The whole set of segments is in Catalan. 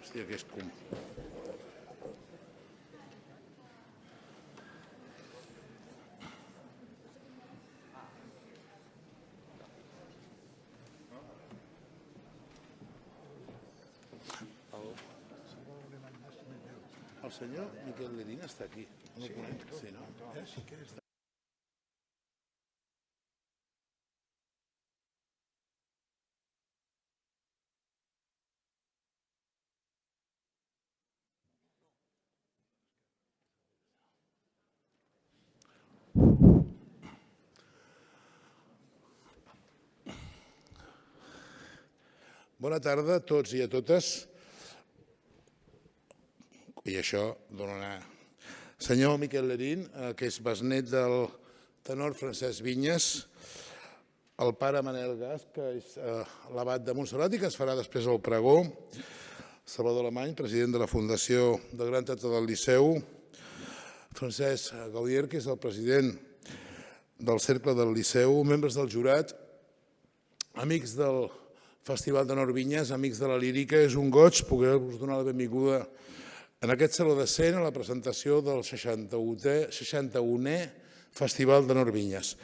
Hòstia, que és com... El senyor Miquel Lerín està aquí. No el conec? Sí, no? Sí que està. Bona tarda a tots i a totes. I això donarà... Senyor Miquel Lerín, que és besnet del tenor Francesc Vinyes, el pare Manel Gasch, que és l'abat de Montserrat i que ens farà després el pregó, Salvador Alemany, president de la Fundació del Gran Teatre del Liceu, Francesc Gaudier, que és el president del Cercle del Liceu, membres del jurat, amics del Festival de Tenor Vinyes, amics de la lírica. És un goig poder-vos donar la benvinguda en aquest Saló de Cent a la presentació del 61è Festival de Tenor Vinyes.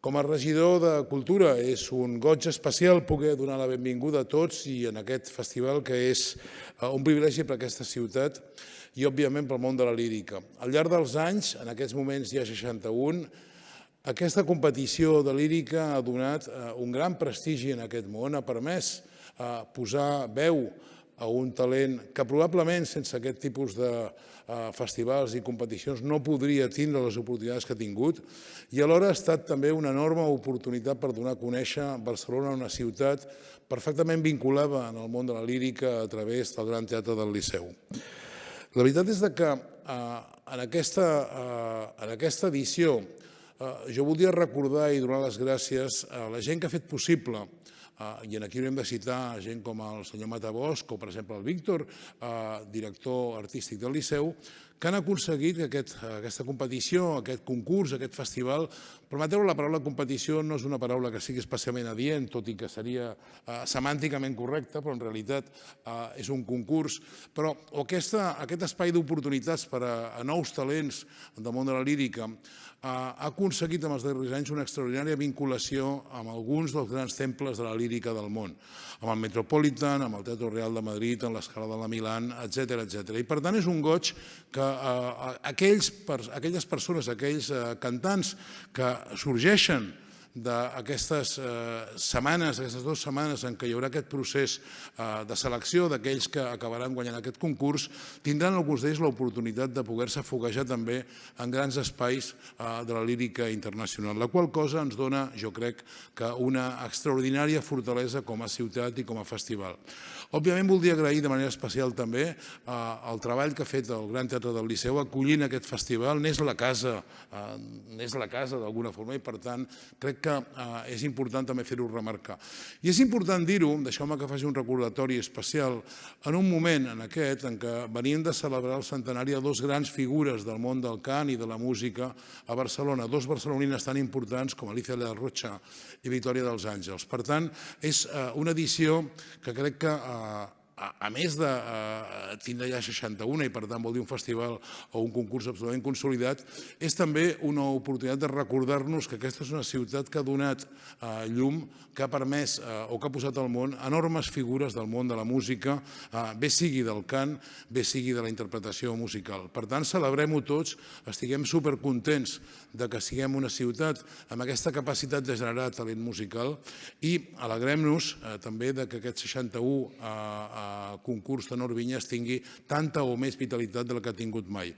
Com a regidor de Cultura és un goig especial poder donar la benvinguda a tots i en aquest festival que és un privilegi per a aquesta ciutat i, òbviament, pel món de la lírica. Al llarg dels anys, en aquests moments ja 61, aquesta competició de lírica ha donat un gran prestigi en aquest món, ha permès posar veu a un talent que probablement sense aquest tipus de festivals i competicions no podria tindre les oportunitats que ha tingut i alhora ha estat també una enorme oportunitat per donar a conèixer Barcelona, una ciutat perfectament vinculada en el món de la lírica a través del Gran Teatre del Liceu. La veritat és que en aquesta edició jo voldria recordar i donar les gràcies a la gent que ha fet possible, i aquí haurem de citar gent com el senyor Matabosc o, per exemple, el Víctor, director artístic del Liceu, que han aconseguit que aquesta competició, aquest concurs, aquest festival, permeteu la paraula competició no és una paraula que sigui especialment adient, tot i que seria semànticament correcta, però en realitat és un concurs, però aquest espai d'oportunitats per a nous talents del món de la lírica ha aconseguit en els darrers anys una extraordinària vinculació amb alguns dels grans temples de la lírica del món, amb el Metropolitan, amb el Teatre Real de Madrid, amb l'Escala de la Milán, etc. I per tant és un goig que aquelles persones, aquells cantants que sorgeixen d'aquestes setmanes, aquestes 2 setmanes en què hi haurà aquest procés de selecció d'aquells que acabaran guanyant aquest concurs, tindran alguns d'ells l'oportunitat de poder-se foguejar també en grans espais de la lírica internacional, la qual cosa ens dona, jo crec, que una extraordinària fortalesa com a ciutat i com a festival. Òbviament voldria agrair de manera especial també el treball que ha fet el Gran Teatre del Liceu acollint aquest festival. N'és la casa d'alguna forma i per tant crec que és important també fer-ho remarcar. I és important dir-ho, deixeu-me que faci un recordatori especial, en un moment en aquest en què venim de celebrar el centenari de 2 grans figures del món del cant i de la música a Barcelona, 2 barcelonines tan importants com Alicia de la Rocha i Victòria dels Àngels. Per tant, és una edició que crec que a més de tindre ja 61 i per tant vol dir un festival o un concurs absolutament consolidat, és també una oportunitat de recordar-nos que aquesta és una ciutat que ha donat llum, que ha permès o que ha posat al món enormes figures del món de la música, bé sigui del cant, bé sigui de la interpretació musical. Per tant, celebrem-ho tots, estiguem supercontents de que siguem una ciutat amb aquesta capacitat de generar talent musical i alegrem-nos també que aquest 61 concurs Tenor Vinyes tingui tanta o més vitalitat del que ha tingut mai.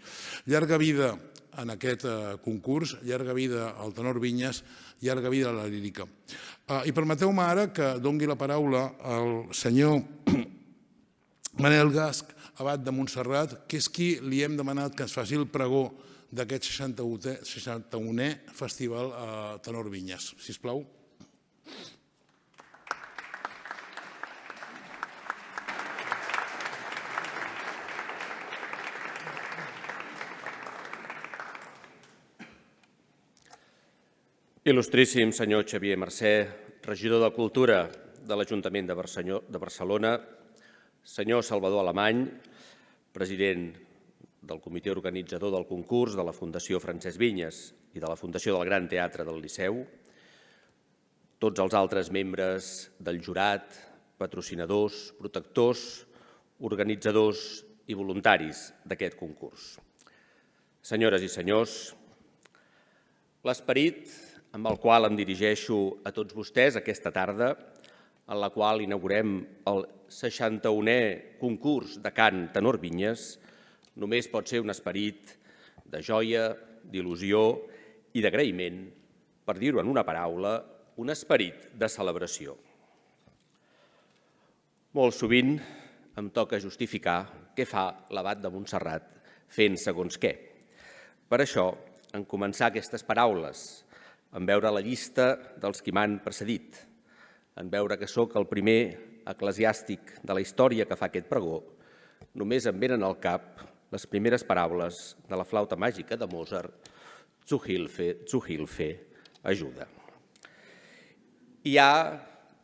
Llarga vida en aquest concurs, llarga vida al Tenor Vinyes, llarga vida a la lírica. I permeteu-me ara que doni la paraula al senyor Manel Gasch, abat de Montserrat, que és qui li hem demanat que ens faci el pregó d'aquest 61è Festival Tenor Vinyes. Sisplau. Il·lustríssim senyor Xavier Mercè, regidor de Cultura de l'Ajuntament de Barcelona, Senyor Salvador Alemany, president del comitè organitzador del concurs de la Fundació Francesc Vinyes i de la Fundació del Gran Teatre del Liceu, tots els altres membres del jurat, patrocinadors, protectors, organitzadors i voluntaris d'aquest concurs. Senyores i senyors, l'esperit amb el qual em dirigeixo a tots vostès aquesta tarda, en la qual inaugurem el 61è concurs de cant Tenor Vinyes, només pot ser un esperit de joia, d'il·lusió i d'agraïment, per dir-ho en una paraula, un esperit de celebració. Molt sovint em toca justificar què fa l'abat de Montserrat fent segons què. Per això, en començar aquestes paraules, en veure la llista dels qui m'han precedit, en veure que sóc el primer eclesiàstic de la història que fa aquest pregó, només em venen al cap les primeres paraules de la flauta màgica de Mozart, Zu Hilfe, ajuda. Hi ha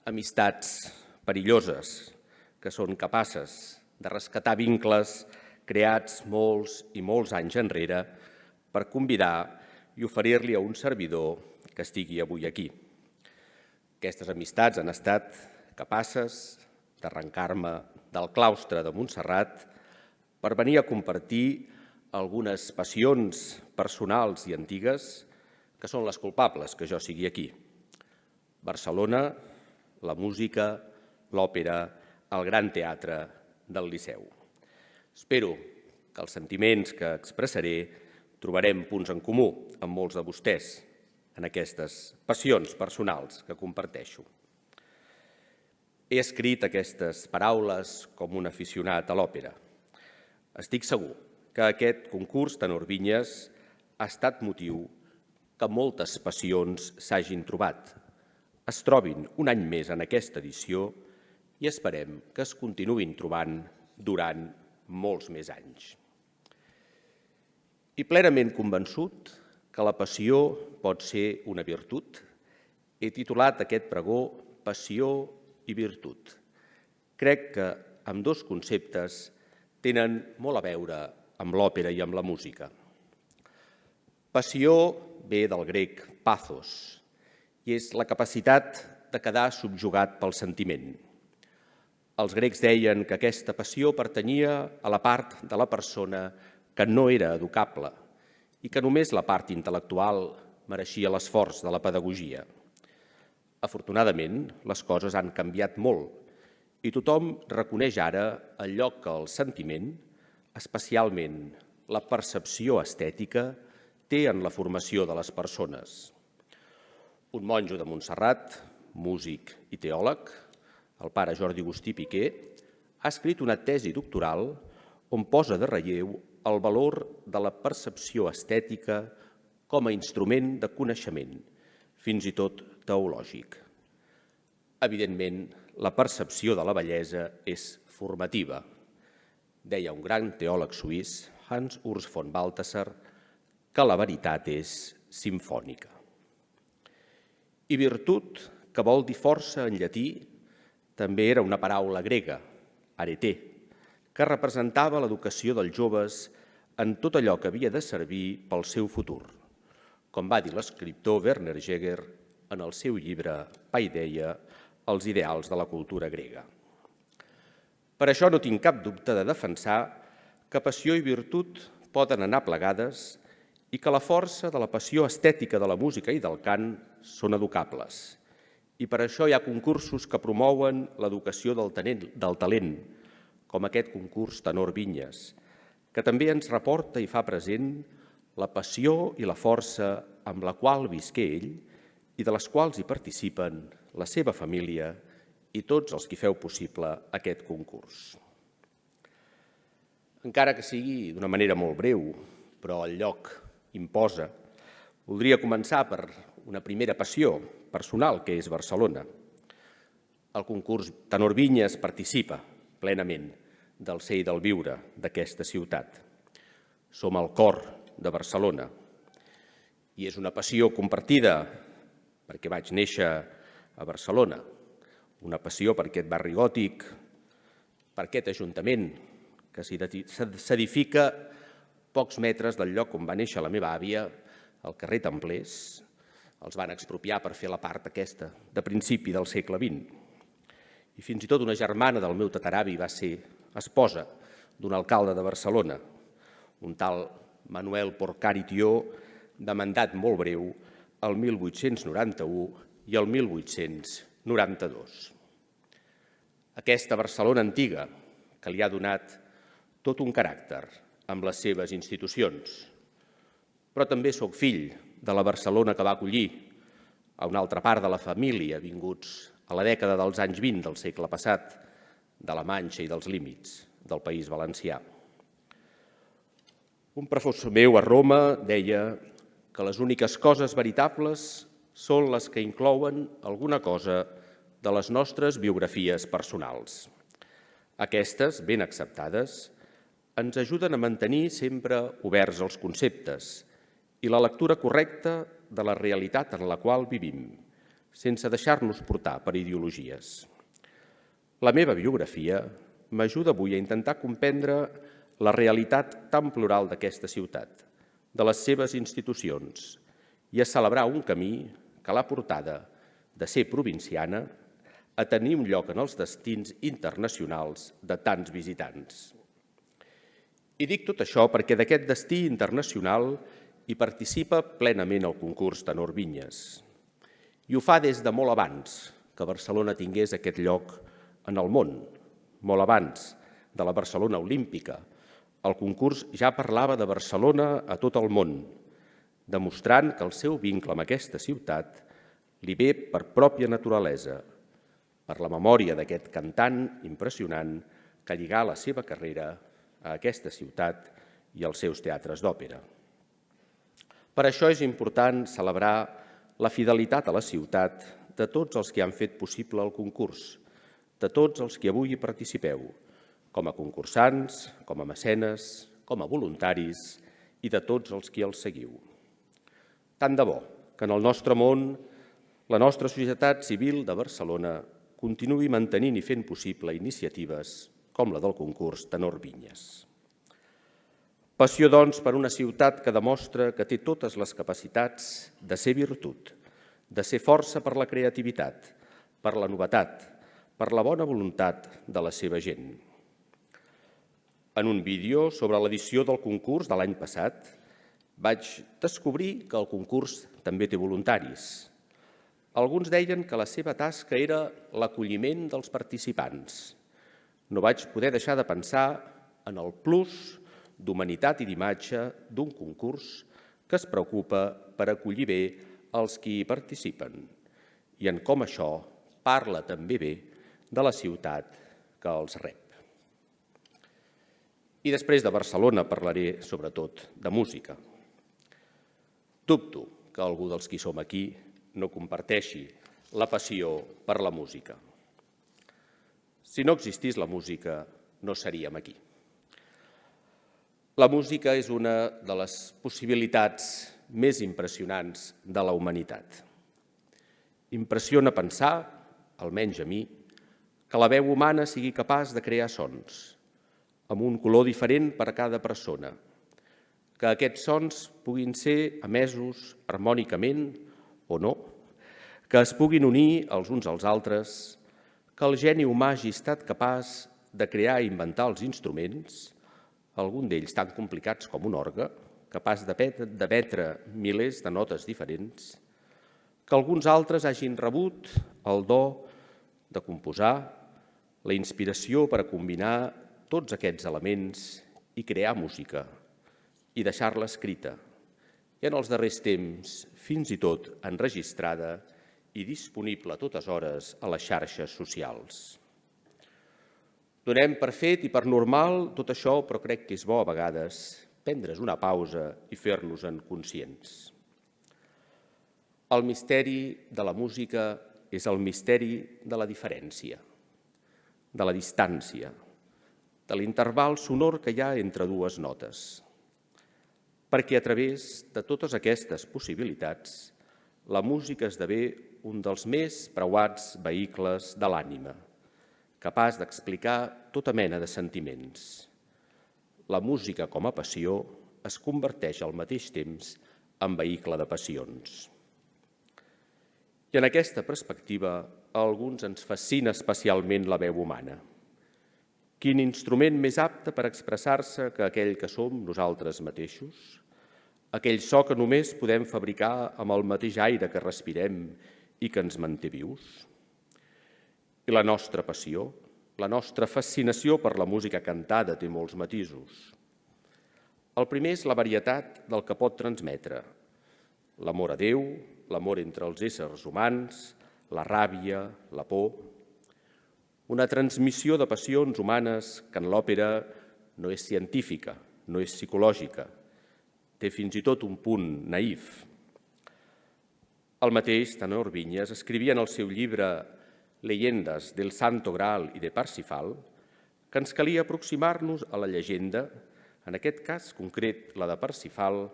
amistats perilloses que són capaces de rescatar vincles creats molts i molts anys enrere per convidar i oferir-li a un servidor que estigui avui aquí. Aquestes amistats han estat capaces d'arrencar-me del claustre de Montserrat per venir a compartir algunes passions personals i antigues que són les culpables que jo sigui aquí. Barcelona, la música, l'òpera, el Gran Teatre del Liceu. Espero que els sentiments que expressaré trobarem punts en comú amb molts de vostès en aquestes passions personals que comparteixo. He escrit aquestes paraules com un aficionat a l'òpera. Estic segur que aquest concurs Tenor Vinyes ha estat motiu que moltes passions s'hagin trobat, es trobin un any més en aquesta edició i esperem que es continuïn trobant durant molts més anys. I plenament convençut que la passió pot ser una virtut, he titulat aquest pregó Passió i virtut. Crec que ambdós conceptes tenen molt a veure amb l'òpera i amb la música. Passió ve del grec pathos i és la capacitat de quedar subjugat pel sentiment. Els grecs deien que aquesta passió pertanyia a la part de la persona que no era educable i que només la part intel·lectual mereixia l'esforç de la pedagogia. Afortunadament, les coses han canviat molt i tothom reconeix ara el lloc que el sentiment, especialment la percepció estètica, té en la formació de les persones. Un monjo de Montserrat, músic i teòleg, el pare Jordi Agustí Piqué, ha escrit una tesi doctoral on posa de relleu el valor de la percepció estètica com a instrument de coneixement, fins i tot teològic. Evidentment, la percepció de la bellesa és formativa. Deia un gran teòleg suís, Hans Urs von Balthasar, que la veritat és simfònica. I virtut, que vol dir força en llatí, també era una paraula grega, arete, que representava l'educació dels joves en tot allò que havia de servir pel seu futur, com va dir l'escriptor Werner Jäger en el seu llibre Paideia, els ideals de la cultura grega. Per això no tinc cap dubte de defensar que passió i virtut poden anar plegades i que la força de la passió estètica de la música i del cant són educables. I per això hi ha concursos que promouen l'educació del talent, com aquest concurs Tenor Vinyes, que també ens reporta i fa present la passió i la força amb la qual visqué ell i de les quals hi participen la seva família i tots els qui feu possible aquest concurs. Encara que sigui d'una manera molt breu, però el lloc imposa, voldria començar per una primera passió personal, que és Barcelona. El concurs Tenor Vinyes participa plenament del ser i del viure d'aquesta ciutat. Som el cor de Barcelona i és una passió compartida perquè vaig néixer a Barcelona, una passió per aquest barri gòtic per aquest Ajuntament, que s'edifica pocs metres del lloc on va néixer la meva àvia, al carrer Templers. Els van expropiar per fer la part aquesta, de principi del segle XX. I fins i tot una germana del meu tataravi va ser esposa d'un alcalde de Barcelona, un tal Manuel Porcari Tió, de mandat molt breu, el 1891 i el 1892. Aquesta Barcelona antiga, que li ha donat tot un caràcter amb les seves institucions. Però també sóc fill de la Barcelona que va acollir a una altra part de la família, vinguts a la dècada dels anys 20 del segle passat, de la Manxa i dels límits del País Valencià. Un professor meu a Roma deia que les úniques coses veritables són les que inclouen alguna cosa de les nostres biografies personals. Aquestes, ben acceptades, ens ajuden a mantenir sempre oberts els conceptes i la lectura correcta de la realitat en la qual vivim, sense deixar-nos portar per ideologies. La meva biografia m'ajuda avui a intentar comprendre la realitat tan plural d'aquesta ciutat, de les seves institucions, i a celebrar un camí que l'ha portada de ser provinciana a tenir un lloc en els destins internacionals de tants visitants. I dic tot això perquè d'aquest destí internacional hi participa plenament el concurs Tenor Vinyes. I ho fa des de molt abans que Barcelona tingués aquest lloc en el món, molt abans de la Barcelona olímpica. El concurs ja parlava de Barcelona a tot el món, demostrant que el seu vincle amb aquesta ciutat li ve per pròpia naturalesa, per la memòria d'aquest cantant impressionant que lligà la seva carrera a aquesta ciutat i als seus teatres d'òpera. Per això és important celebrar la fidelitat a la ciutat de tots els que han fet possible el concurs, de tots els que avui hi participeu, com a concursants, com a mecenes, com a voluntaris i de tots els que els seguiu. Tant de bo que en el nostre món la nostra societat civil de Barcelona continuï mantenint i fent possible iniciatives com la del concurs Tenor Vinyes. Passió, doncs, per una ciutat que demostra que té totes les capacitats de ser virtut, de ser força per la creativitat, per la novetat, per la bona voluntat de la seva gent. En un vídeo sobre l'edició del concurs de l'any passat vaig descobrir que el concurs també té voluntaris. Alguns deien que la seva tasca era l'acolliment dels participants. No vaig poder deixar de pensar en el plus d'humanitat i d'imatge d'un concurs que es preocupa per acollir bé els que hi participen i en com això parla també bé de la ciutat que els rep. I després de Barcelona parlaré sobretot de música. Dubto que algú dels qui som aquí no comparteixi la passió per la música. Si no existís la música, no seríem aquí. La música és una de les possibilitats més impressionants de la humanitat. Impressiona pensar, almenys a mi, que la veu humana sigui capaç de crear sons, amb un color diferent per a cada persona, que aquests sons puguin ser emesos harmònicament o no, que es puguin unir els uns als altres, que el geni humà hagi estat capaç de crear i inventar els instruments, algun d'ells tan complicats com un orgue, capaç d'emetre milers de notes diferents, que alguns altres hagin rebut el do de composar, la inspiració per a combinar tots aquests elements i crear música i deixar-la escrita, i en els darrers temps fins i tot enregistrada i disponible a totes hores a les xarxes socials. Donem per fet i per normal tot això, però crec que és bo a vegades prendre's una pausa i fer-nos-en conscients. El misteri de la música és el misteri de la diferència, de la distància, de l'interval sonor que hi ha entre dues notes. Perquè a través de totes aquestes possibilitats, la música esdevé un dels més preuats vehicles de l'ànima, capaç d'explicar tota mena de sentiments. La música com a passió es converteix al mateix temps en vehicle de passions. I en aquesta perspectiva, a alguns ens fascina especialment la veu humana. Quin instrument més apte per expressar-se que aquell que som nosaltres mateixos? Aquell so que només podem fabricar amb el mateix aire que respirem i que ens manté vius? I la nostra passió, la nostra fascinació per la música cantada té molts matisos. El primer és la varietat del que pot transmetre. L'amor a Déu, l'amor entre els éssers humans, la ràbia, la por. Una transmissió de passions humanes que en l'òpera no és científica, no és psicològica, té fins i tot un punt naïf. El mateix Tenor Vinyes escrivia en el seu llibre Leyendas del Santo Graal i de Parsifal que ens calia aproximar-nos a la llegenda, en aquest cas concret la de Parsifal,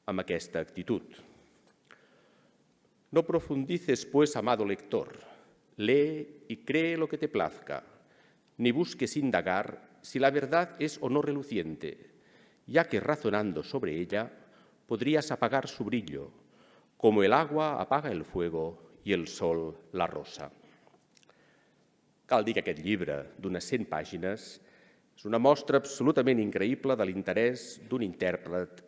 amb aquesta actitud. No profundices, pues, amado lector, lee y cree lo que te plazca, ni busques indagar si la verdad es o no reluciente, ya que razonando sobre ella podrías apagar su brillo, como el agua apaga el fuego y el sol la rosa. Cal dir que aquest llibre, d'unes 100 pàgines, és una mostra absolutament increïble de l'interès d'un intèrpret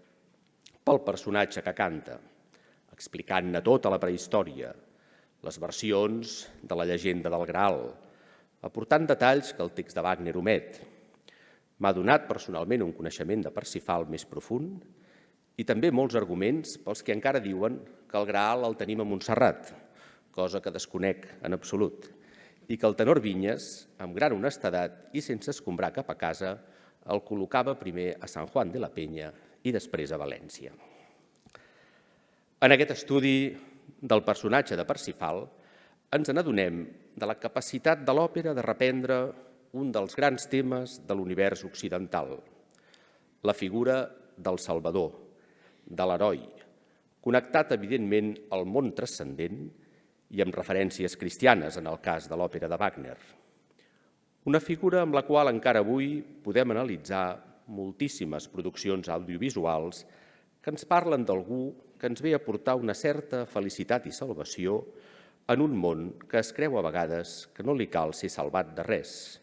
pel personatge que canta, explicant-ne tota la prehistòria, les versions de la llegenda del Graal, aportant detalls que el text de Wagner omet. M'ha donat personalment un coneixement de Parsifal més profund i també molts arguments pels que encara diuen que el Graal el tenim a Montserrat, cosa que desconec en absolut, i que el Tenor Vinyes, amb gran honestedat i sense escombrar cap a casa, el col·locava primer a Sant Juan de la Penya i després a València. En aquest estudi del personatge de Parsifal ens n'adonem de la capacitat de l'òpera de reprendre un dels grans temes de l'univers occidental, la figura del Salvador, de l'heroi, connectat evidentment al món transcendent i amb referències cristianes en el cas de l'òpera de Wagner. Una figura amb la qual encara avui podem analitzar moltíssimes produccions audiovisuals que ens parlen d'algú que ens ve a portar una certa felicitat i salvació en un món que es creu a vegades que no li cal ser salvat de res.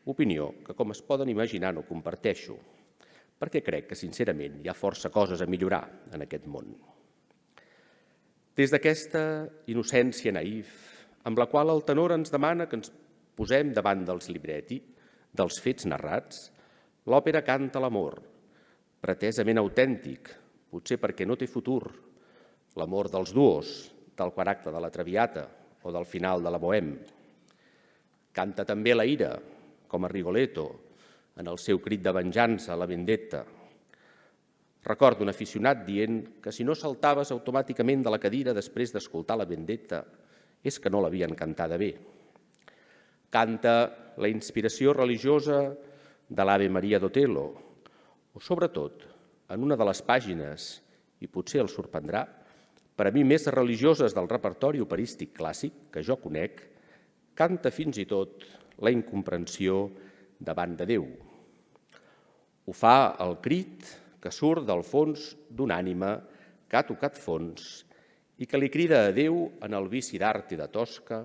Opinió que, com es poden imaginar, no comparteixo, perquè crec que, sincerament, hi ha força coses a millorar en aquest món. Des d'aquesta innocència naïf, amb la qual el tenor ens demana que ens posem davant dels libretti, dels fets narrats, l'òpera canta l'amor, pretesament autèntic, potser perquè no té futur, l'amor dels duos, del quart acte de la Traviata o del final de la Bohème. Canta també la ira, com a Rigoletto, en el seu crit de venjança a la vendetta. Recordo un aficionat dient que si no saltaves automàticament de la cadira després d'escoltar la vendetta és que no l'havien cantada bé. Canta la inspiració religiosa de l'Ave Maria d'Otello, o sobretot, en una de les pàgines, i potser el sorprendrà, per a mi més religioses del repertori operístic clàssic que jo conec, canta fins i tot la incomprensió davant de Déu. Ho fa el crit que surt del fons d'una ànima que ha tocat fons i que li crida a Déu en el vici d'arte de Tosca,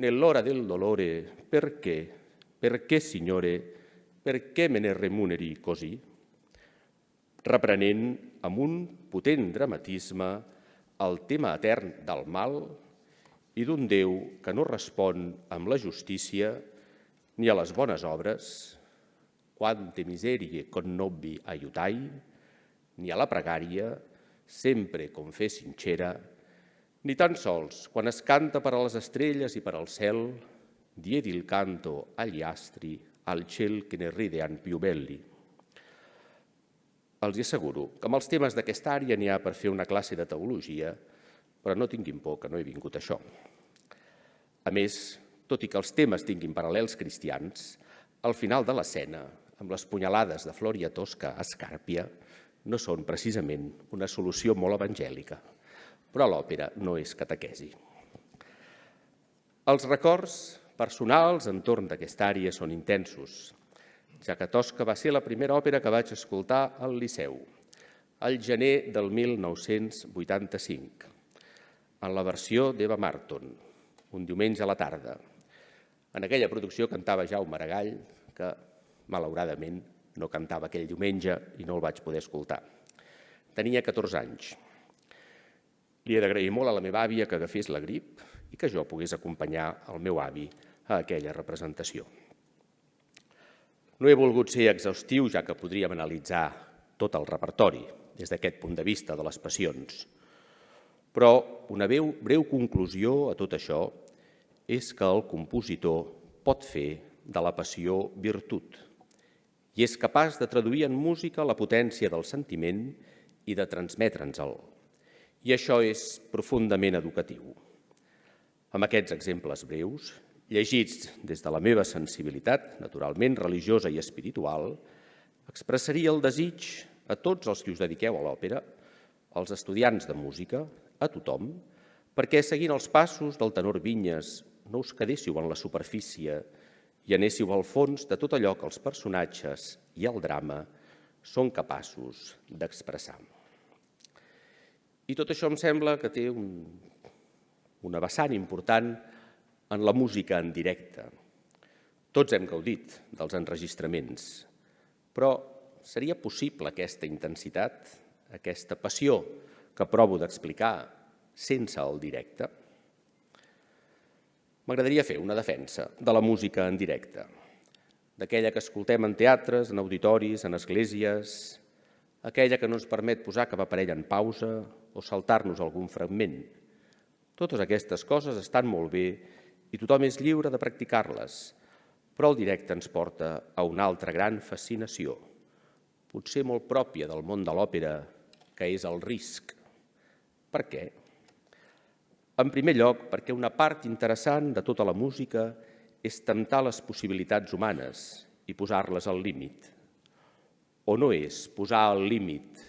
nell'ora del dolore, perché, Signore, perché me ne remuneri così? Reprenent amb un potent dramatisme el tema etern del mal i d'un Déu que no respon amb la justícia ni a les bones obres, quante miserie connobbi aiutai, ni a la pregària, sempre con fe sincera, ni tan sols quan es canta per a les estrelles i per al cel, diedi il canto agli astri, al ciel che ne ridean più belli. Els asseguro que amb els temes d'aquesta àrea n'hi ha per fer una classe de teologia, però no tinguin por, que no he vingut a això. A més, tot i que els temes tinguin paral·lels cristians, al final de l'escena, amb les punyalades de Floria Tosca a Escàrpia, no són precisament una solució molt evangèlica, però l'òpera no és catequesi. Els records personals entorn d'aquesta àrea són intensos, ja que Tosca va ser la primera òpera que vaig escoltar al Liceu, al gener del 1985, en la versió d'Eva Marton, un diumenge a la tarda. En aquella producció cantava Jaume Maragall, que malauradament no cantava aquell diumenge i no el vaig poder escoltar. Tenia 14 anys. Li he d'agrair molt a la meva àvia que agafés la grip i que jo pogués acompanyar el meu avi a aquella representació. No he volgut ser exhaustiu, ja que podríem analitzar tot el repertori des d'aquest punt de vista de les passions. Però una breu conclusió a tot això és que el compositor pot fer de la passió virtut i és capaç de traduir en música la potència del sentiment i de transmetre'ns-el. I això és profundament educatiu. Amb aquests exemples breus, llegits des de la meva sensibilitat, naturalment religiosa i espiritual, expressaria el desig a tots els que us dediqueu a l'òpera, als estudiants de música, a tothom, perquè seguint els passos del tenor Vinyes no us quedéssiu en la superfície i anéssiu al fons de tot allò que els personatges i el drama són capaços d'expressar. I tot això em sembla que té una vessant important en la música en directe. Tots hem gaudit dels enregistraments, però seria possible aquesta intensitat, aquesta passió que provo d'explicar sense el directe? M'agradaria fer una defensa de la música en directe, d'aquella que escoltem en teatres, en auditoris, en esglésies, aquella que no ens permet posar cap aparell en pausa o saltar-nos algun fragment. Totes aquestes coses estan molt bé i tothom és lliure de practicar-les, però el directe ens porta a una altra gran fascinació, potser molt pròpia del món de l'òpera, que és el risc. Per què? En primer lloc, perquè una part interessant de tota la música és temptar les possibilitats humanes i posar-les al límit. O no és posar al límit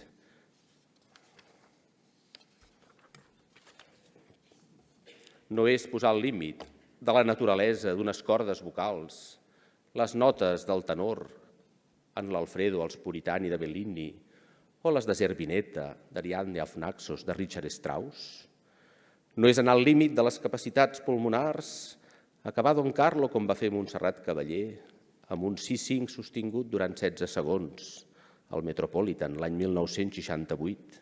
de la naturalesa d'unes cordes vocals, les notes del tenor en l'Alfredo, els Puritani de Bellini o les de Zerbinetta, d'Ariadne auf Naxos, de Richard Strauss. No és anar al límit de les capacitats pulmonars, acabar Don Carlo com va fer Montserrat Cavaller, amb un 6-5 sostingut durant 16 segons, al Metropolitan, l'any 1968.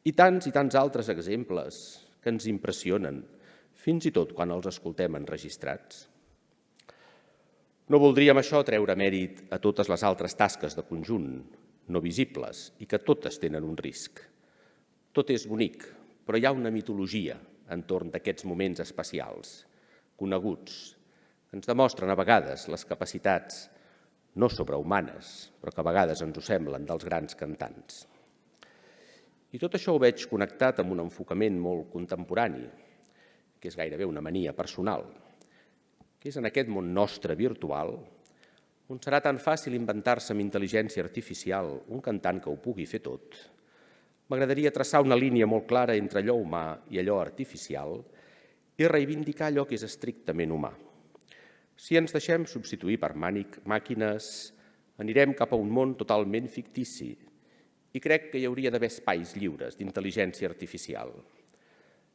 I tants altres exemples que ens impressionen, fins i tot quan els escoltem enregistrats. No voldríem això treure mèrit a totes les altres tasques de conjunt, no visibles, i que totes tenen un risc. Tot és bonic, però hi ha una mitologia entorn d'aquests moments especials, coneguts, que ens demostren a vegades les capacitats no sobrehumanes, però que a vegades ens ho semblen, dels grans cantants. I tot això ho veig connectat amb un enfocament molt contemporani, que és gairebé una mania personal, que és en aquest món nostre virtual, on serà tan fàcil inventar-se amb intel·ligència artificial un cantant que ho pugui fer tot. M'agradaria traçar una línia molt clara entre allò humà i allò artificial i reivindicar allò que és estrictament humà. Si ens deixem substituir per màquines, anirem cap a un món totalment fictici i crec que hi hauria d'haver espais lliures d'intel·ligència artificial.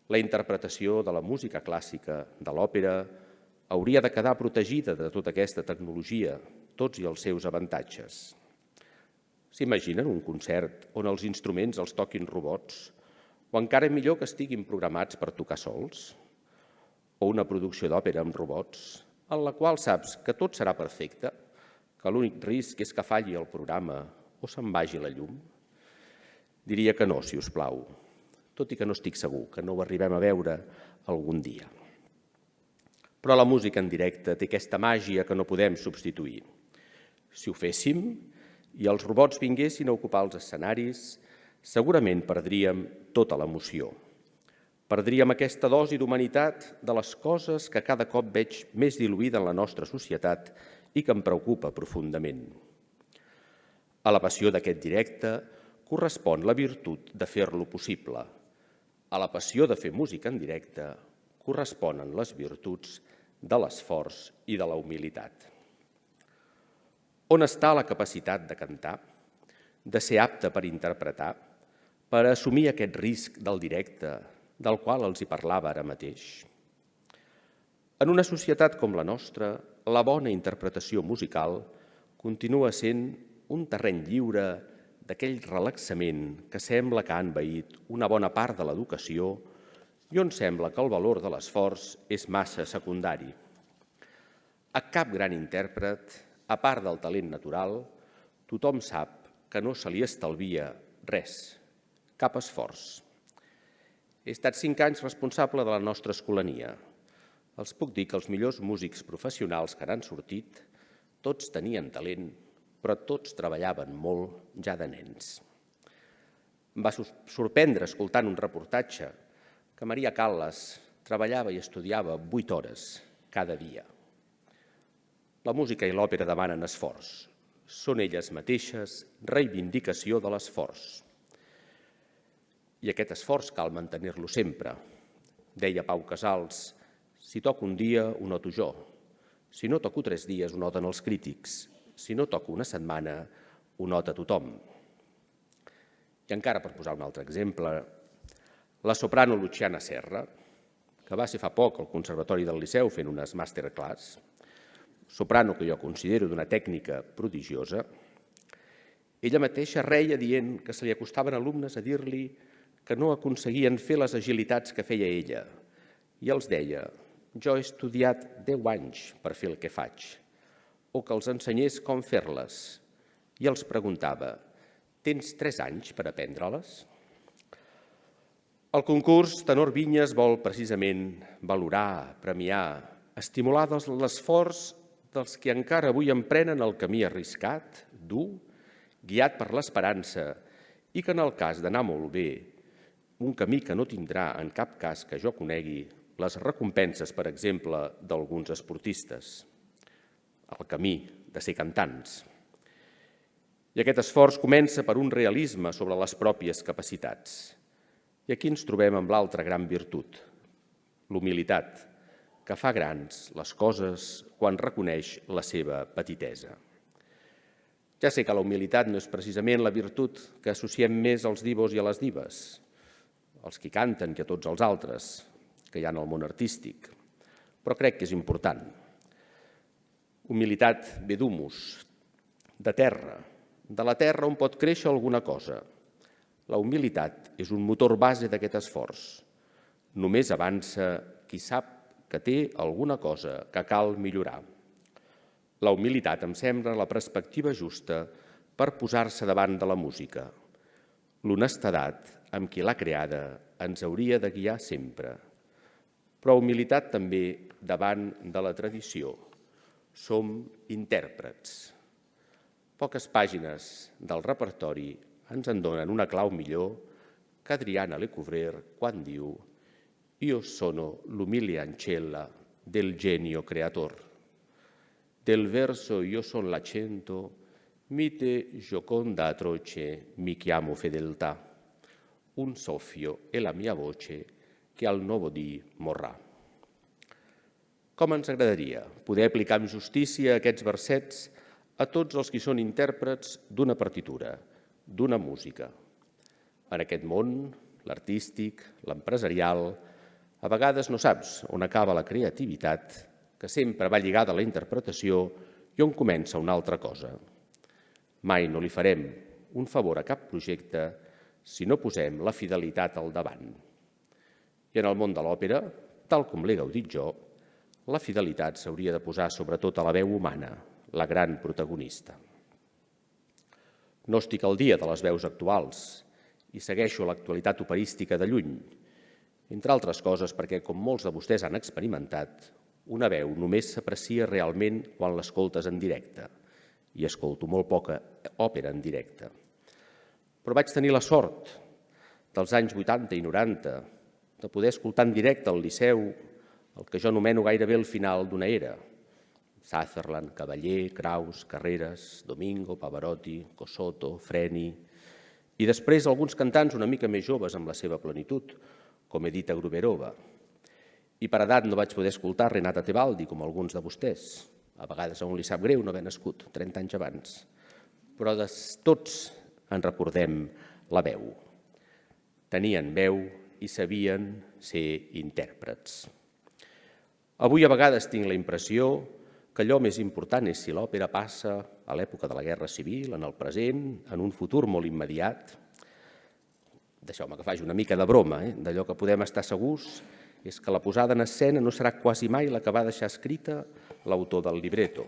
La interpretació de la música clàssica, de l'òpera, hauria de quedar protegida de tota aquesta tecnologia, tots i els seus avantatges. S'imaginen un concert on els instruments els toquin robots, o encara millor que estiguin programats per tocar sols? O una producció d'òpera amb robots, en la qual saps que tot serà perfecte, que l'únic risc és que falli el programa o se'n vagi la llum? Diria que no, si us plau, tot i que no estic segur que no ho arribem a veure algun dia. Però la música en directe té aquesta màgia que no podem substituir. Si ho féssim i els robots vinguessin a ocupar els escenaris, segurament perdríem tota l'emoció. Perdríem aquesta dosi d'humanitat de les coses que cada cop veig més diluïda en la nostra societat i que em preocupa profundament. A la passió d'aquest directe correspon la virtut de fer-lo possible. A la passió de fer música en directe corresponen les virtuts de l'esforç i de la humilitat. On està la capacitat de cantar, de ser apte per interpretar, per assumir aquest risc del directe, del qual els hi parlava ara mateix? En una societat com la nostra, la bona interpretació musical continua sent un terreny lliure d'aquell relaxament que sembla que ha envaït una bona part de l'educació i on sembla que el valor de l'esforç és massa secundari. A cap gran intèrpret, a part del talent natural, tothom sap que no se li estalvia res, cap esforç. He estat 5 anys responsable de la nostra escolania. Els puc dir que els millors músics professionals que n'han sortit, tots tenien talent, però tots treballaven molt ja de nens. Em va sorprendre, escoltant un reportatge, que Maria Callas treballava i estudiava 8 hores cada dia. La música i l'òpera demanen esforç. Són elles mateixes reivindicació de l'esforç. I aquest esforç cal mantenir-lo sempre. Deia Pau Casals, si toco un dia, ho noto jo. Si no toco 3 dies, ho noten els crítics. Si no toco una setmana, ho nota tothom. I encara per posar un altre exemple, la soprano Luciana Serra, que va ser fa poc al Conservatori del Liceu fent unes masterclass, soprano que jo considero d'una tècnica prodigiosa, ella mateixa reia dient que se li acostaven alumnes a dir-li que no aconseguien fer les agilitats que feia ella. I els deia, jo he estudiat 10 anys per fer el que faig, o que els ensenyés com fer-les. I els preguntava, tens 3 anys per aprendre-les? El concurs Tenor Vinyes vol precisament valorar, premiar, estimular l'esforç dels que encara avui emprenen el camí arriscat, dur, guiat per l'esperança i que en el cas d'anar molt bé, un camí que no tindrà en cap cas que jo conegui les recompenses, per exemple, d'alguns esportistes, el camí de ser cantants. I aquest esforç comença per un realisme sobre les pròpies capacitats. I aquí ens trobem amb l'altra gran virtut, l'humilitat, que fa grans les coses quan reconeix la seva petitesa. Ja sé que la humilitat no és precisament la virtut que associem més als divos i a les dives, als qui canten i a tots els altres que hi ha en el món artístic, però crec que és important. Humilitat ve d'humus, de terra, de la terra on pot créixer alguna cosa. La humilitat és un motor base d'aquest esforç. Només avança qui sap que té alguna cosa que cal millorar. La humilitat em sembla la perspectiva justa per posar-se davant de la música. L'honestedat amb qui l'ha creada ens hauria de guiar sempre. Però humilitat també davant de la tradició. Som intèrprets. Poques pàgines del repertori ens en donen una clau millor que Adriana Lecouvreur quan diu «Io sono l'umile ancella del genio creator. Del verso io son l'accento, mite gioconda atroce mi chiamo fedeltà. Un soffio è la mia voce che al nuovo dì morrà». Com ens agradaria poder aplicar amb justícia aquests versets a tots els qui són intèrprets d'una partitura, d'una música. En aquest món, l'artístic, l'empresarial, a vegades no saps on acaba la creativitat, que sempre va lligada a la interpretació i on comença una altra cosa. Mai no li farem un favor a cap projecte si no posem la fidelitat al davant. I en el món de l'òpera, tal com l'he gaudit jo, la fidelitat s'hauria de posar sobretot a la veu humana, la gran protagonista. No estic al dia de les veus actuals i segueixo l'actualitat operística de lluny, entre altres coses perquè, com molts de vostès han experimentat, una veu només s'aprecia realment quan l'escoltes en directe, i escolto molt poca òpera en directe. Però vaig tenir la sort dels anys 80 i 90 de poder escoltar en directe al Liceu el que jo anomeno gairebé el final d'una era. Sutherland, Cavallé, Kraus, Carreras, Domingo, Pavarotti, Cosotto, Freni, i després alguns cantants una mica més joves amb la seva plenitud, com Edita Gruberova. I per edat no vaig poder escoltar Renata Tebaldi, com alguns de vostès. A vegades a un li sap greu no haver nascut 30 anys abans. Però tots en recordem la veu. Tenien veu i sabien ser intèrprets. Avui a vegades tinc la impressió que allò més important és si l'òpera passa a l'època de la Guerra Civil, en el present, en un futur molt immediat. Deixeu-me que faci una mica de broma, d'allò que podem estar segurs és que la posada en escena no serà quasi mai la que va deixar escrita l'autor del libretto.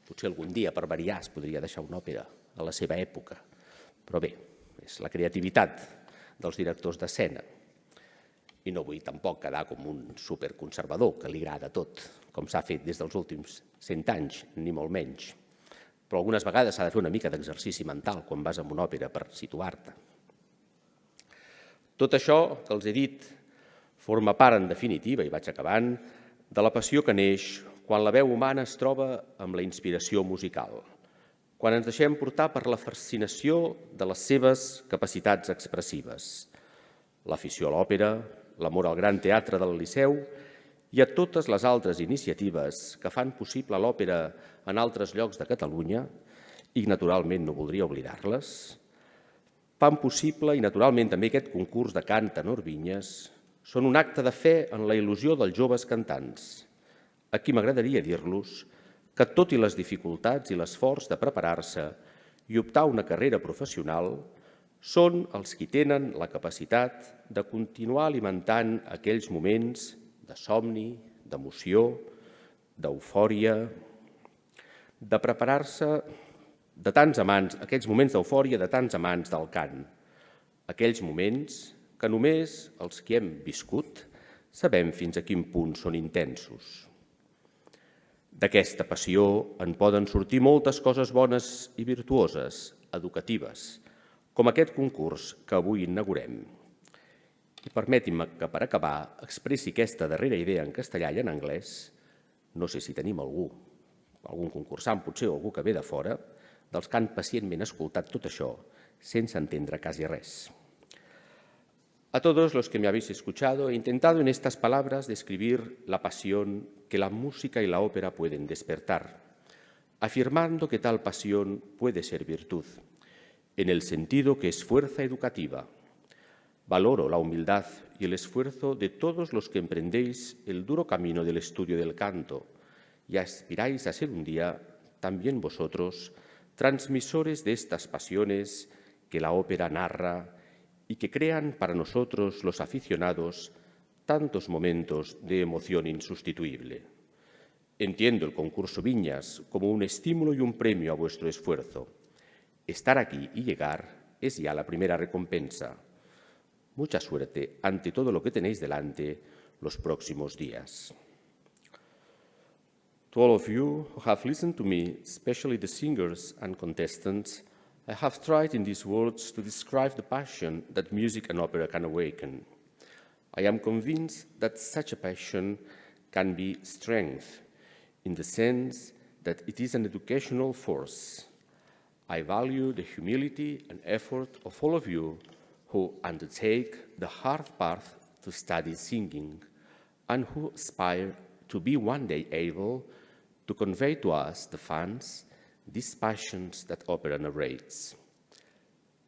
Potser algun dia, per variar, es podria deixar una òpera a la seva època. Però bé, és la creativitat dels directors d'escena. I no vull tampoc quedar com un superconservador que li agrada tot, com s'ha fet des dels últims 100 anys, ni molt menys. Però algunes vegades s'ha de fer una mica d'exercici mental quan vas a una òpera per situar-te. Tot això que els he dit forma part, en definitiva, i vaig acabant, de la passió que neix quan la veu humana es troba amb la inspiració musical, quan ens deixem portar per la fascinació de les seves capacitats expressives, l'afició a l'òpera, l'amor al Gran Teatre del Liceu i a totes les altres iniciatives que fan possible l'òpera en altres llocs de Catalunya, i naturalment no voldria oblidar-les, fan possible, i naturalment també aquest concurs de cant Tenor Vinyes, són un acte de fe en la il·lusió dels joves cantants. Aquí m'agradaria dir-los que, tot i les dificultats i l'esforç de preparar-se i optar a una carrera professional, són els qui tenen la capacitat de continuar alimentant aquells moments de somni, d'emoció, d'eufòria, de preparar-se de tants amants, aquells moments d'eufòria de tants amants del cant, aquells moments que només els que hem viscut sabem fins a quin punt són intensos. D'aquesta passió en poden sortir moltes coses bones i virtuoses, educatives, com aquest concurs que avui inaugurem. I permetin-me que, per acabar, expressi aquesta darrera idea en castellà i en anglès. No sé si tenim algun concursant, potser algú que ve de fora, dels que han pacientment escoltat tot això sense entendre quasi res. A todos los que me habéis escuchado, he intentado en estas palabras describir la pasión que la música y la ópera pueden despertar, afirmando que tal pasión puede ser virtud, en el sentido que es fuerza educativa. Valoro la humildad y el esfuerzo de todos los que emprendéis el duro camino del estudio del canto y aspiráis a ser un día, también vosotros, transmisores de estas pasiones que la ópera narra y que crean para nosotros, los aficionados, tantos momentos de emoción insustituible. Entiendo el concurso Viñas como un estímulo y un premio a vuestro esfuerzo. Estar aquí y llegar es ya la primera recompensa. Mucha suerte ante todo lo que tenéis delante los próximos días. To all of you who have listened to me, especially the singers and contestants, I have tried in these words to describe the passion that music and opera can awaken. I am convinced that such a passion can be strength, in the sense that it is an educational force. I value the humility and effort of all of you who undertake the hard path to study singing and who aspire to be one day able to convey to us, the fans, these passions that opera narrates.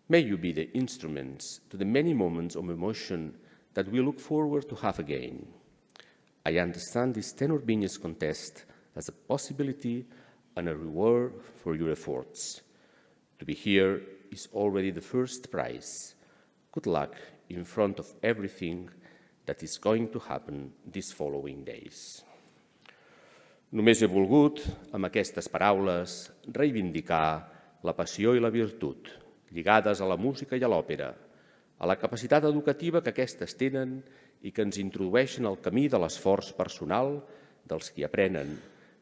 May you be the instruments to the many moments of emotion that we look forward to have again. I understand this Tenor Viñas contest as a possibility and a reward for your efforts. To be here is already the first prize. Good luck in front of everything that is going to happen these following days. Només he volgut, amb aquestes paraules, reivindicar la passió i la virtut, lligades a la música i a l'òpera, a la capacitat educativa que aquestes tenen i que ens introdueixen al camí de l'esforç personal dels qui aprenen,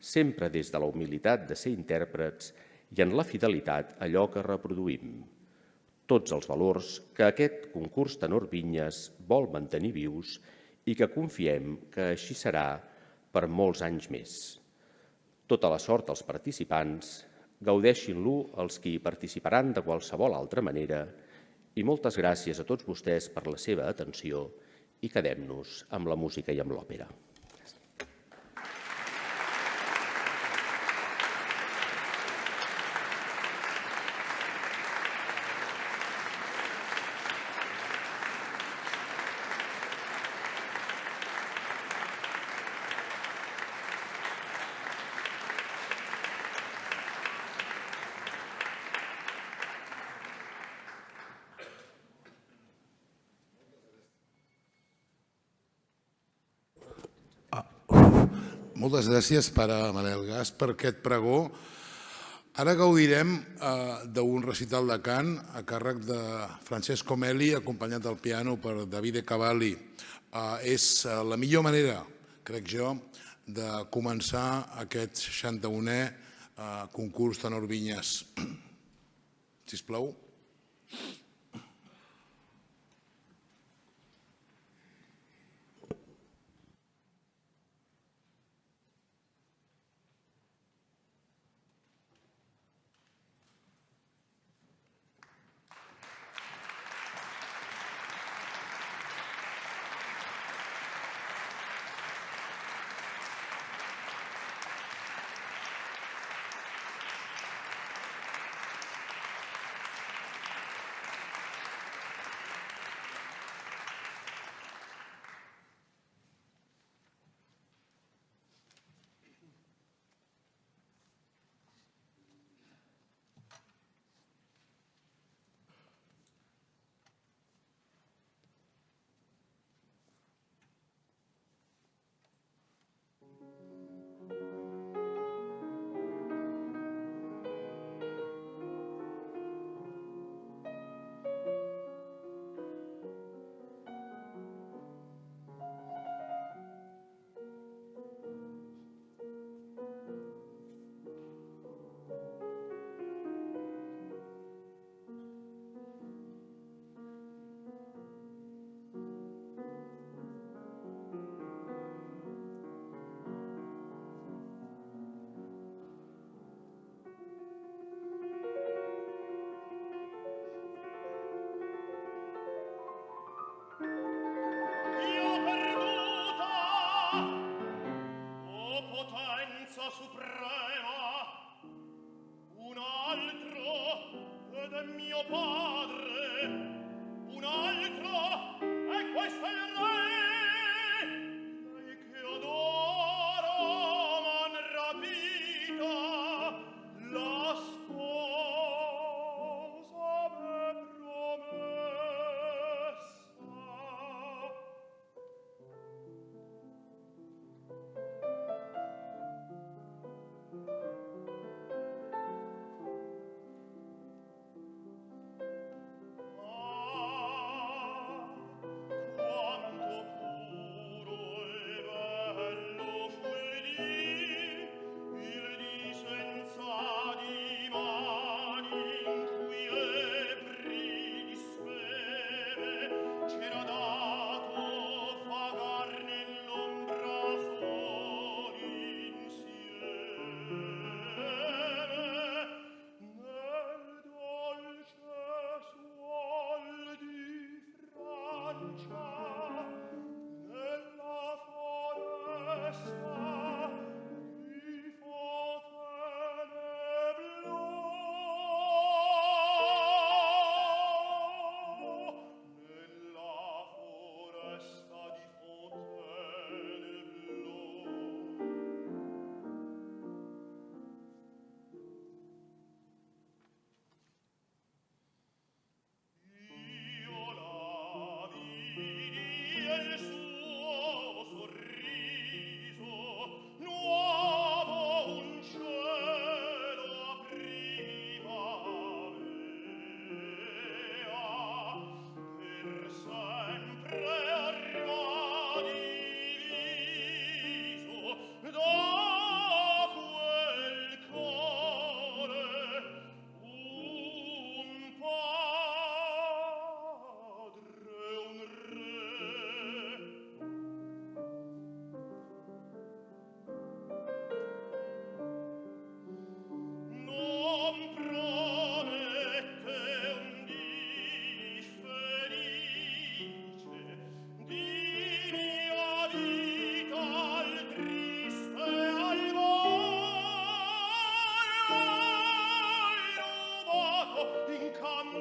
sempre des de la humilitat de ser intèrprets i en la fidelitat a allò que reproduïm. Tots els valors que aquest concurs Tenor Vinyes vol mantenir vius i que confiem que així serà per molts anys més. Tota la sort als participants, gaudeixin-lo els qui hi participaran de qualsevol altra manera i moltes gràcies a tots vostès per la seva atenció i quedem-nos amb la música i amb l'òpera. Moltes gràcies, pare Manel Gas, per aquest pregó. Ara gaudirem d'un recital de cant a càrrec de Francesco Meli, acompanyat al piano per Davide Cavalli. És la millor manera, crec jo, de començar aquest 61è concurs Tenor Vinyes. Sisplau.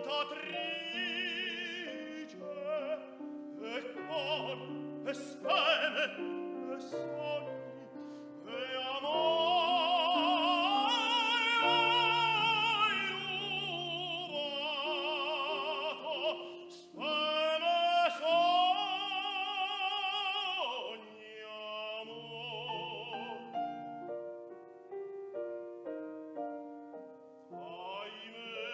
cantatrice e cor e speme e sogni e amore rubato, speme e sogni, amor. Ahimè,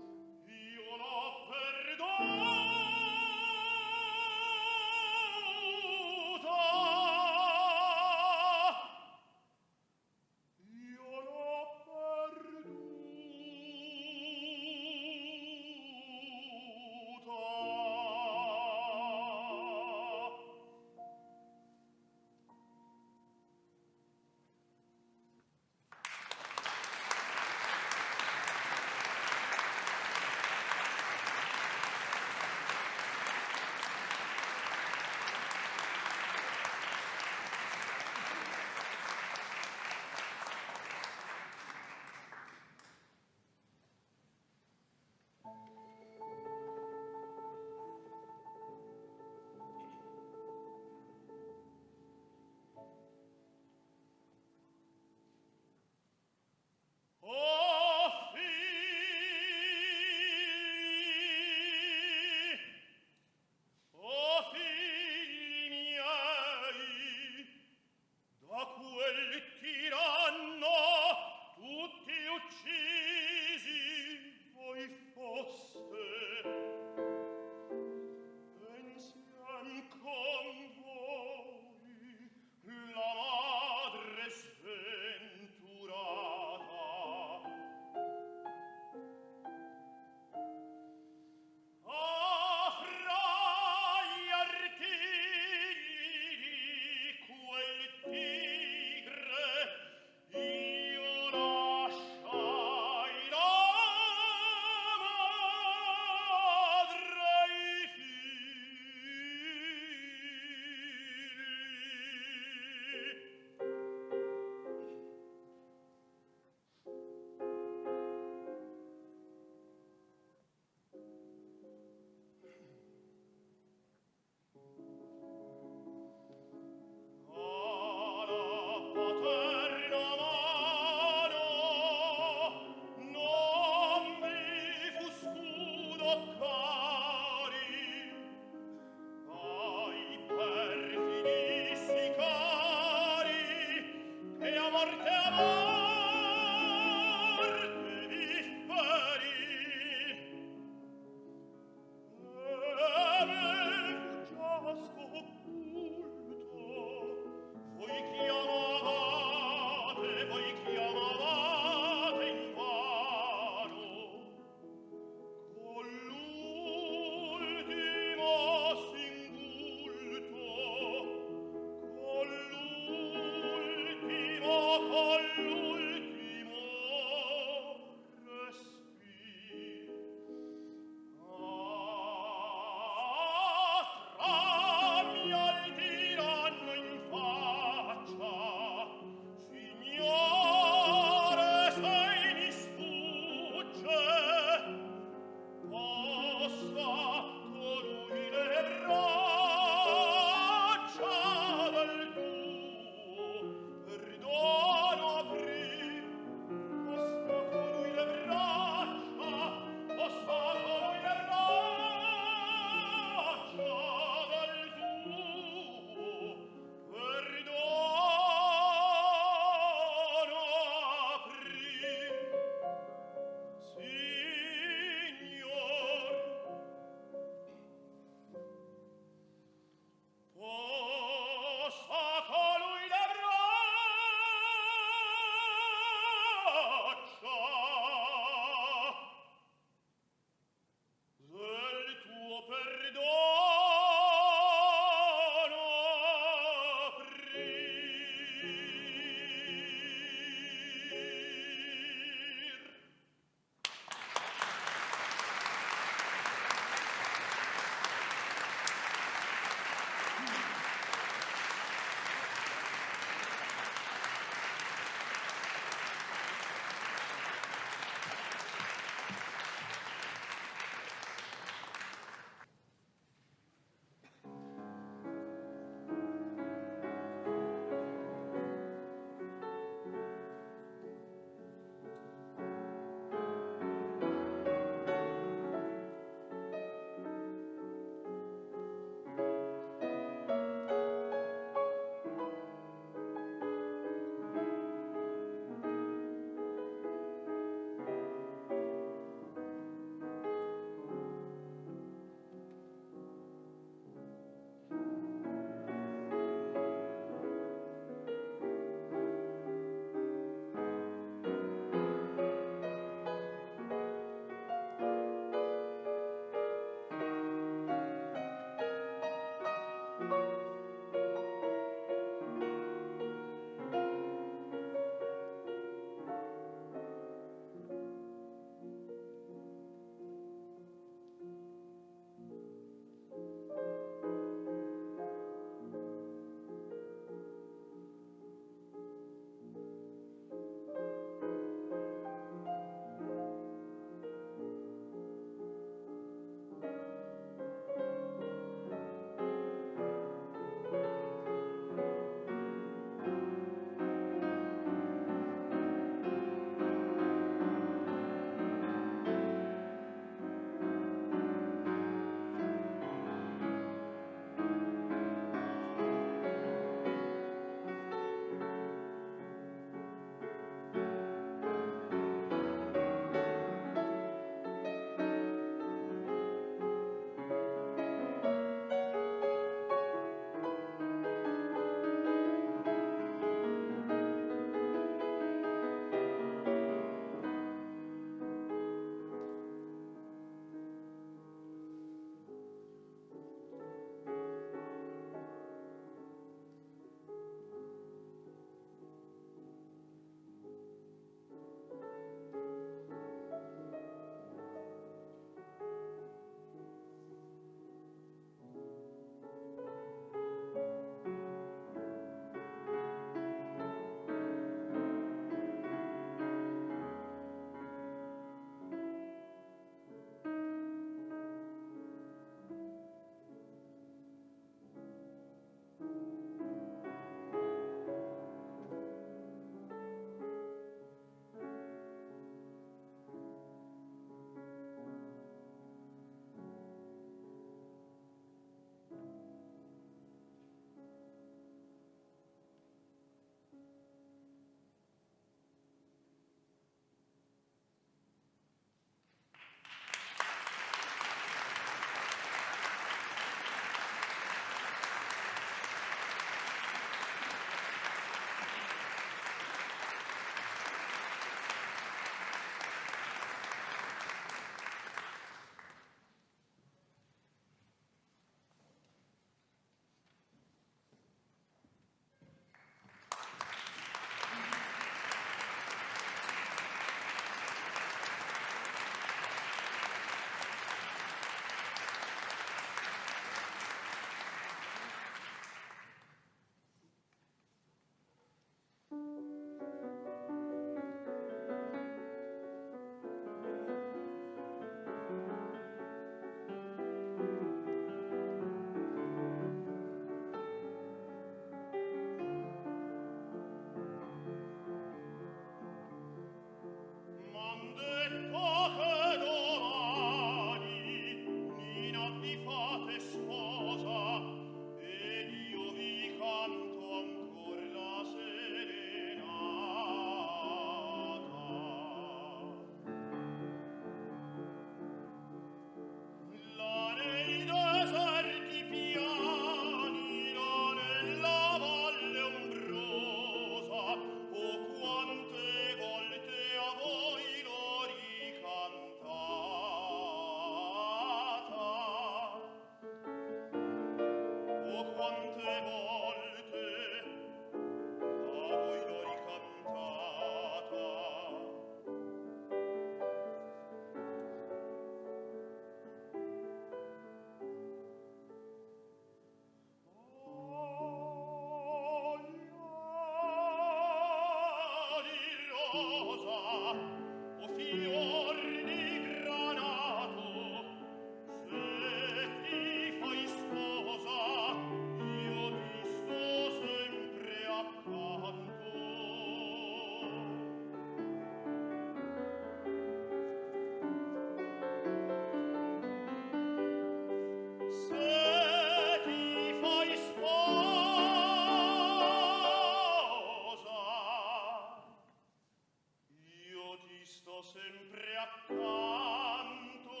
sempre accanto,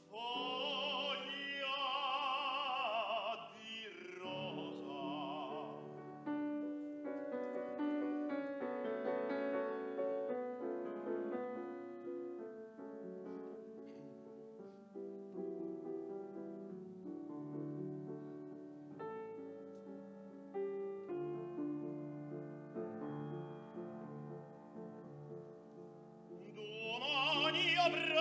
foglia di rosa. Domani avrei